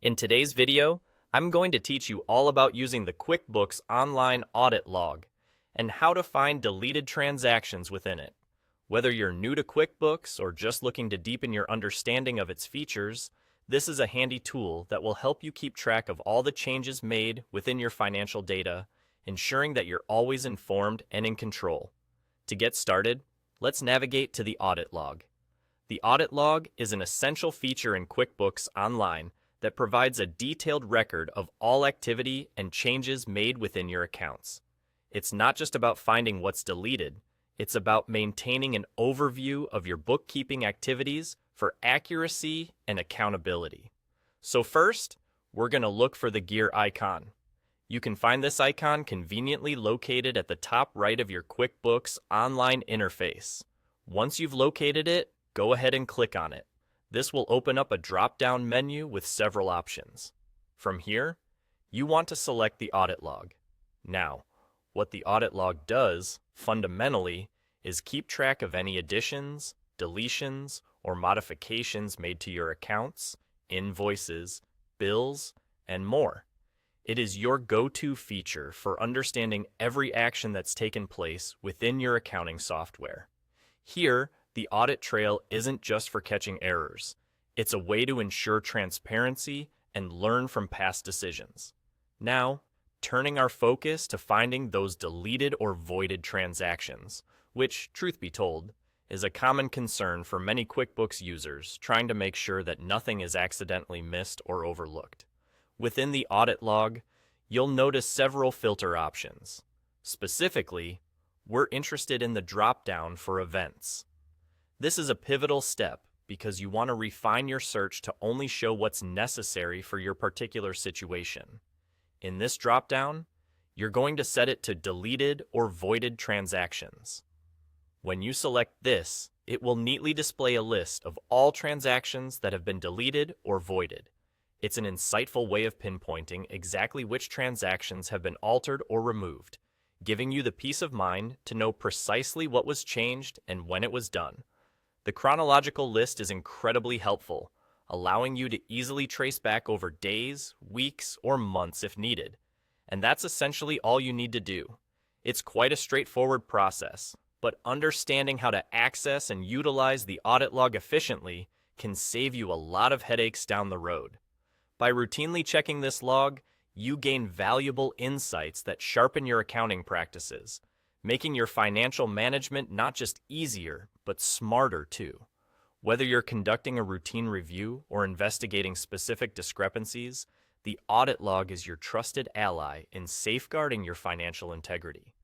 In today's video, I'm going to teach you all about using the QuickBooks Online Audit Log and how to find deleted transactions within it. Whether you're new to QuickBooks or just looking to deepen your understanding of its features, this is a handy tool that will help you keep track of all the changes made within your financial data, ensuring that you're always informed and in control. To get started, let's navigate to the Audit Log. The Audit Log is an essential feature in QuickBooks Online that provides a detailed record of all activity and changes made within your accounts. It's not just about finding what's deleted, it's about maintaining an overview of your bookkeeping activities for accuracy and accountability. So first, we're going to look for the gear icon. You can find this icon conveniently located at the top right of your QuickBooks Online interface. Once you've located it, go ahead and click on it. This will open up a drop-down menu with several options. From here, you want to select the Audit Log. Now, what the Audit Log does, fundamentally, is keep track of any additions, deletions, or modifications made to your accounts, invoices, bills, and more. It is your go-to feature for understanding every action that's taken place within your accounting software. Here, the audit trail isn't just for catching errors. It's a way to ensure transparency and learn from past decisions. Now, turning our focus to finding those deleted or voided transactions, which, truth be told, is a common concern for many QuickBooks users trying to make sure that nothing is accidentally missed or overlooked. Within the audit log, you'll notice several filter options. Specifically, we're interested in the drop-down for events. This is a pivotal step because you want to refine your search to only show what's necessary for your particular situation. In this dropdown, you're going to set it to deleted or voided transactions. When you select this, it will neatly display a list of all transactions that have been deleted or voided. It's an insightful way of pinpointing exactly which transactions have been altered or removed, giving you the peace of mind to know precisely what was changed and when it was done. The chronological list is incredibly helpful, allowing you to easily trace back over days, weeks, or months if needed. And that's essentially all you need to do. It's quite a straightforward process, but understanding how to access and utilize the audit log efficiently can save you a lot of headaches down the road. By routinely checking this log, you gain valuable insights that sharpen your accounting practices, making your financial management not just easier, but smarter too. Whether you're conducting a routine review or investigating specific discrepancies, the audit log is your trusted ally in safeguarding your financial integrity.